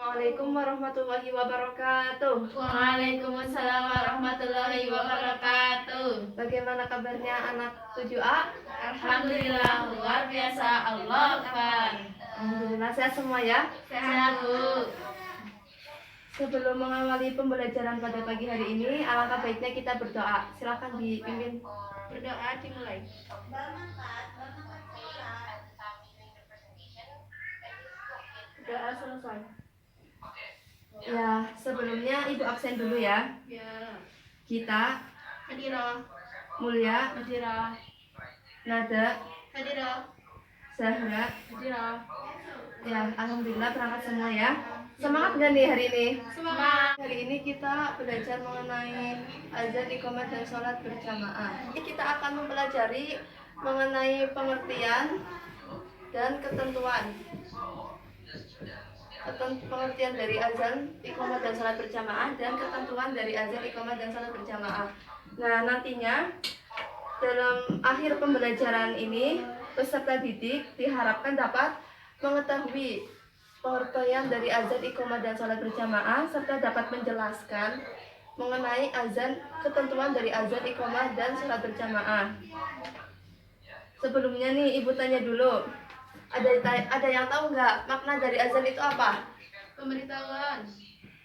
Assalamualaikum warahmatullahi wabarakatuh. Waalaikumsalam warahmatullahi wabarakatuh. Bagaimana kabarnya anak 7A? Alhamdulillah luar biasa, Allah Akbar. Alhamdulillah sehat semua ya. Sehat Bu. Sebelum mengawali pembelajaran pada pagi hari ini, alangkah baiknya kita berdoa. Silakan dipimpin. Berdoa dimulai. Berdoa selesai. Ya, sebelumnya Ibu absen dulu ya. Ya. Kita, Hadirah. Mulia, Hadirah. Nada, Hadirah. Zahra. Hadirah. Ya, alhamdulillah berangkat semua ya. Semangat nggak nih hari ini? Semangat. Hari ini kita belajar mengenai azan, iqamah, dan sholat berjamaah. Ini kita akan mempelajari mengenai pengertian dan ketentuan. Pengertian dari azan, iqamah, dan sholat berjamaah, dan ketentuan dari azan, iqamah, dan sholat berjamaah. Nah, nantinya dalam akhir pembelajaran ini, peserta didik diharapkan dapat mengetahui pengertian dari azan, iqamah, dan sholat berjamaah, serta dapat menjelaskan mengenai azan, ketentuan dari azan, iqamah, dan sholat berjamaah. Sebelumnya nih, Ibu tanya dulu, ada yang tahu nggak makna dari azan itu apa? Pemberitahuan.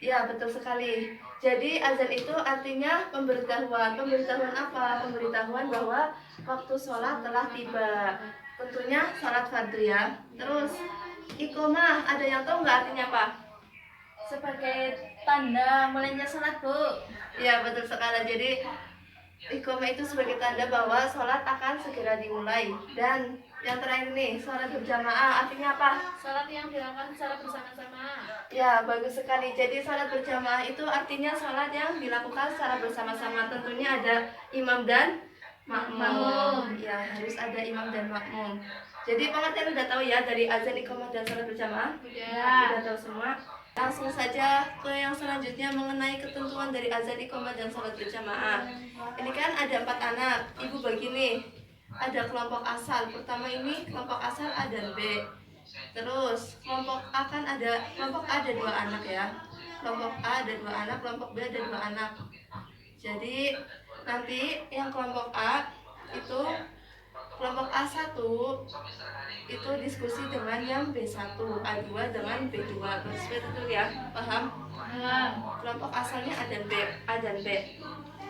Ya, betul sekali. Jadi azan itu artinya pemberitahuan. Pemberitahuan apa? Pemberitahuan bahwa waktu sholat telah tiba. Tentunya sholat fardu ya. Terus iqamah, ada yang tahu nggak artinya apa? Sebagai tanda mulainya sholat Bu. Ya, betul sekali. Jadi iqamah itu sebagai tanda bahwa sholat akan segera dimulai. Dan yang terakhir nih, sholat berjamaah artinya apa? Sholat yang dilakukan secara bersama-sama. Ya, bagus sekali. Jadi sholat berjamaah itu artinya sholat yang dilakukan secara bersama-sama. Tentunya ada imam dan makmum. Ya, harus ada imam dan makmum. Jadi pengertian udah tahu ya dari azan, iqamah, dan sholat berjamaah? Ya. Udah tahu semua. Langsung saja ke yang selanjutnya mengenai ketentuan dari azan, iqamah, dan sholat berjamaah. Ini kan ada 4 anak. Ibu bagi nih. Ada kelompok asal. Pertama ini kelompok asal A dan B. Terus kelompok A kan kelompok A ada 2 anak ya. Kelompok A ada 2 anak, kelompok B ada 2 anak. Jadi nanti yang kelompok A itu kelompok A1 itu diskusi dengan yang B1, A2 dengan B2. Betul ya? Paham? Kelompok asalnya A dan B.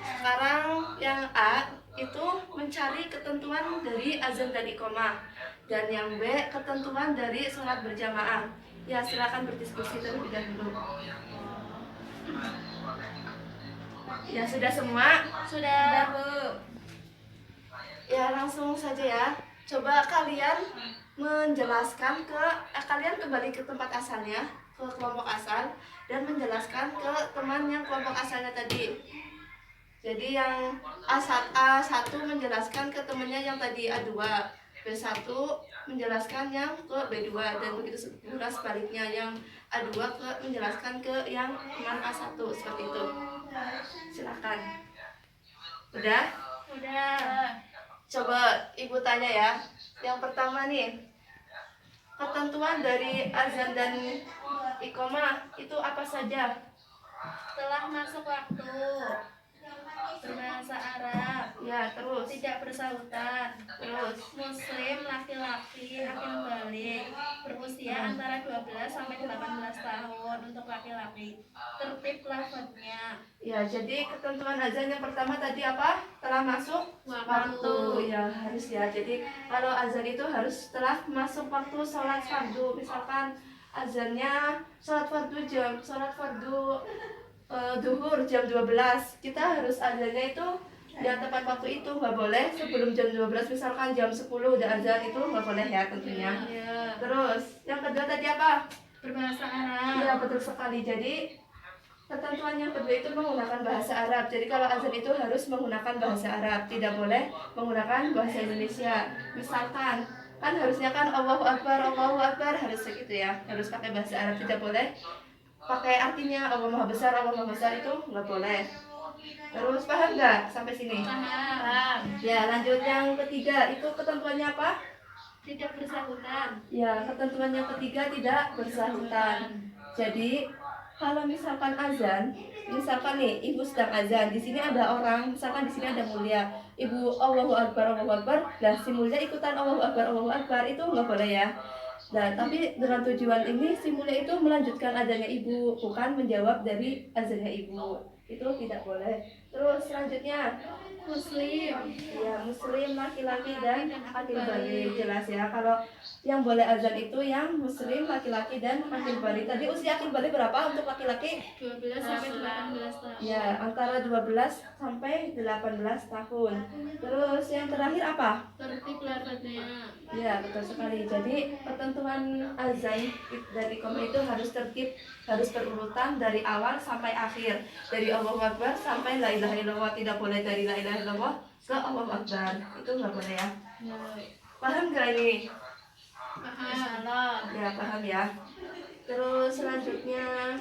Sekarang yang A itu mencari ketentuan dari azan dan iqamah, dan yang B ketentuan dari sholat berjamaah. Ya, silakan berdiskusi terlebih dahulu. Ya, sudah semua? Sudah Bu. Ya, langsung saja ya. Coba kalian menjelaskan kalian kembali ke tempat asalnya, ke kelompok asal, dan menjelaskan ke teman yang kelompok asalnya tadi. Jadi yang A1 menjelaskan ke temannya yang tadi A2, B1 menjelaskan yang ke B2, dan begitu pula sebaliknya, yang A2 menjelaskan ke yang teman A1, seperti itu. Silakan. Udah? Udah. Coba Ibu tanya ya. Yang pertama nih, ketentuan dari azan dan iqamah itu apa saja? Telah masuk waktu, berbahasa Arab, Ya, terus tidak bersahutan, terus muslim, laki-laki, akil balik, berusia antara 12 sampai 18 tahun untuk laki-laki, tertib lafadznya. ya, jadi ketentuan azan yang pertama tadi apa? Telah masuk waktu. Ya, harus ya. Jadi kalau azan itu harus telah masuk waktu sholat fardu. Misalkan azannya sholat fardu duhur jam 12, kita harus azannya itu yang tepat waktu itu, nggak boleh sebelum jam 12. Misalkan jam 10 udah azan, itu nggak boleh ya tentunya. Ya. Terus yang kedua tadi apa? Berbahasa Arab. Iya, betul sekali. Jadi ketentuan yang kedua itu menggunakan bahasa Arab. Jadi kalau azan itu harus menggunakan bahasa Arab, tidak boleh menggunakan bahasa Indonesia. Misalkan kan harusnya kan Allahu Akbar, harus segitu ya, harus pakai bahasa Arab, tidak boleh pakai artinya Allah Maha Besar itu nggak boleh. Terus paham nggak sampai sini? Paham. Ya, lanjut yang ketiga, itu ketentuannya apa? Tidak bersahutan. Ya, ketentuan yang ketiga tidak bersahutan. Jadi kalau misalkan azan, misalkan nih ibu sedang azan, di sini ada orang, misalkan di sini ada mulia, ibu Allahu Akbar, Allahu Akbar, dan si mulia ikutan Allahu Akbar, itu nggak boleh ya. Nah, tapi dengan tujuan ini si mulia itu melanjutkan azannya ibu, bukan menjawab dari azannya ibu. Itu tidak boleh. Terus selanjutnya Muslim. ya muslim laki-laki dan akil balik, jelas ya. Kalau yang boleh azan itu yang muslim laki-laki dan akil balik. Tadi usia akil balik berapa untuk laki-laki? 12 sampai 18 tahun. Ya, antara 12 sampai 18 tahun. Terus yang terakhir apa? Tertib lafadznya. Ya, betul sekali. Jadi ketentuan azan dan iqamah itu harus tertib, harus berurutan dari awal sampai akhir. Dari Allahu Akbar sampai la ilaha illallah, tidak boleh dari la ilaha illallah ke Allahu Akbar. Itu nggak boleh ya. Ya. Paham nggak ini? Paham. Ya, paham ya. Terus selanjutnya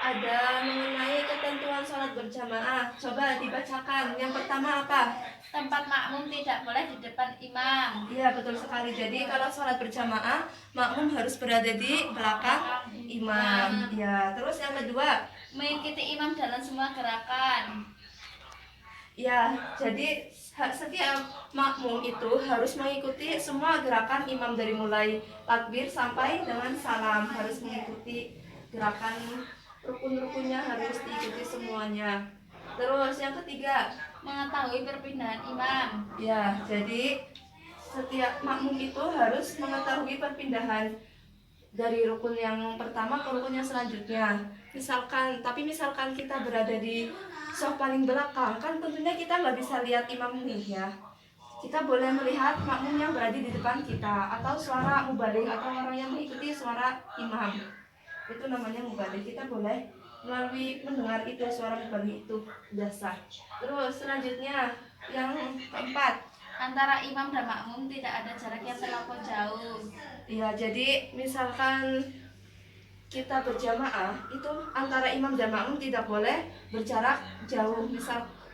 ada mengenai ketentuan sholat berjamaah. Coba dibacakan. Yang pertama apa? Tempat makmum tidak boleh di depan imam. Iya, betul sekali. Jadi kalau sholat berjamaah, makmum harus berada di belakang imam. Ya, terus yang kedua, Mengikuti imam dalam semua gerakan. ya, jadi setiap makmum itu harus mengikuti semua gerakan imam dari mulai takbir sampai dengan salam, harus mengikuti gerakan rukun-rukunnya, harus diikuti semuanya. Terus yang ketiga, Mengetahui perpindahan imam. ya, jadi setiap makmum itu harus mengetahui perpindahan dari rukun yang pertama ke rukun yang selanjutnya. Misalkan kita berada di saf paling belakang, kan tentunya kita nggak bisa lihat imam nih ya. Kita boleh melihat makmum yang berada di depan kita, atau suara mubaligh, atau orang yang mengikuti suara imam. Itu namanya mubaligh. Kita boleh melalui mendengar itu, suara mubaligh itu biasa. Terus selanjutnya yang keempat, Antara imam dan makmum tidak ada jarak yang terlampau jauh. ya, jadi misalkan kita berjamaah itu antara imam dan makmum tidak boleh berjarak jauh.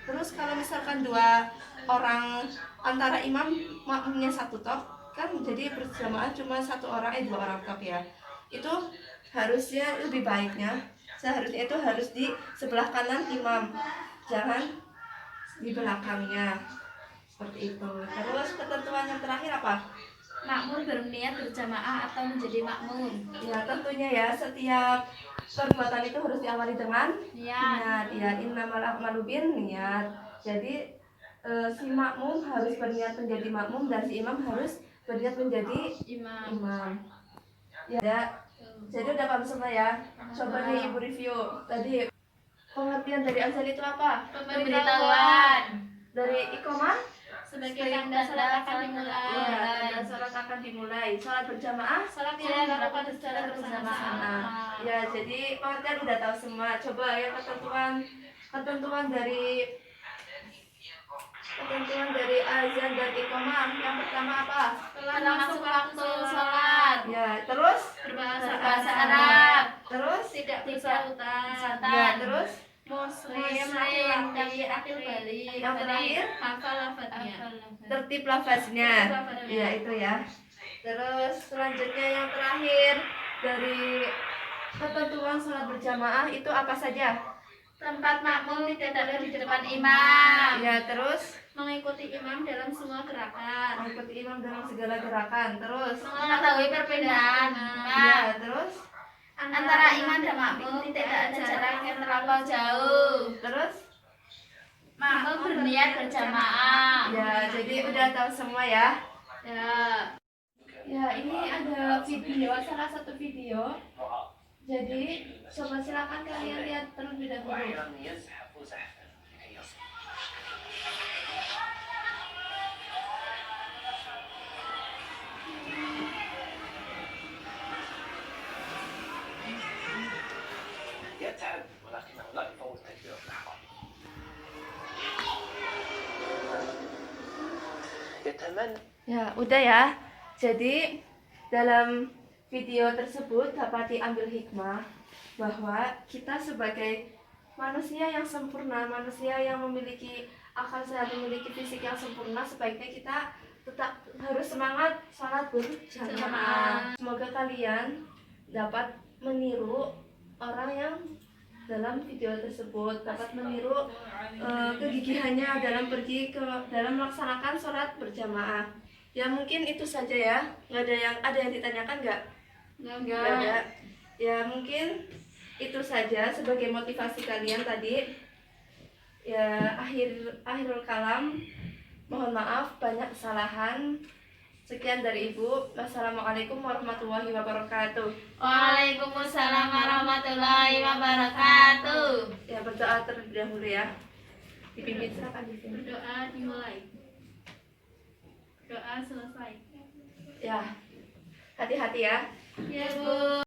Terus kalau misalkan dua orang antara imam makmumnya satu tok, kan jadi berjamaah cuma dua orang tok ya. Itu harusnya lebih baiknya seharusnya itu harus di sebelah kanan imam, jangan di belakangnya. Seperti itu. Terus ketentuan yang terakhir apa? Makmum berniat berjamaah atau menjadi makmum. Ya, tentunya ya, setiap perbuatan itu harus diawali dengan Niat. niat. Ya, innamal a'malu niat. Jadi si makmum harus berniat menjadi makmum dan si imam harus berniat menjadi imam. Ya, jadi udah paham semua ya. Coba nih ibu review. Tadi pengertian dari azan itu apa? Pemberitahuan. Dari iqamah Sebagai tanda salat akan dimulai. ya, tanda salat akan dimulai. Salat berjamaah, Salat yang dilakukan secara bersama-sama. ya, jadi pengertian udah tahu semua. Coba ya ketentuan dari azan dan iqamah. Yang pertama apa? Telah masuk waktu salat. Ya, terus Berbahasa Arab. terus Tidak bersautan. ya, terus Muslim laki-laki akil balik. yang terakhir Hafal lafadznya. tertib lafaznya. Ya, itu ya. Terus selanjutnya yang terakhir dari ketentuan sholat berjamaah itu apa saja? Tempat makmum tidak boleh di depan imam. Ya, terus Mengikuti imam dalam semua gerakan. mengikuti imam dalam segala gerakan. Terus Mengetahui perbedaan ya, terus antara imam dan makmum tidak ada jarak yang terlampau jauh. terus Makmum berniat berjamaah. ya, jadi udah tahu semua ya. Ya. Ya, ini ada video, salah satu video. Jadi coba silakan kalian lihat terlebih dahulu. يزحف زحفا لكي يصل. يتعب ولكنه لا يفوت تكبيرة الإحرام. يتمنى Ya, udah ya. Jadi dalam video tersebut dapat diambil hikmah bahwa kita sebagai manusia yang sempurna, manusia yang memiliki akal sehat, memiliki fisik yang sempurna, sebaiknya kita tetap harus semangat sholat berjamaah. Semoga kalian dapat meniru orang yang dalam video tersebut, dapat meniru kegigihannya dalam dalam melaksanakan sholat berjamaah. Ya mungkin itu saja ya. Nggak ada yang ditanyakan nggak? Nggak ada. Ya mungkin itu saja sebagai motivasi kalian tadi. Ya akhirul kalam. Mohon maaf banyak kesalahan. Sekian dari Ibu. Wassalamualaikum warahmatullahi wabarakatuh. Waalaikumsalam warahmatullahi wabarakatuh. Ya berdoa terlebih dahulu ya. Dipimpin silakan di sini. Berdoa dimulai. Doa selesai. Ya. Hati-hati ya. Ya Bu.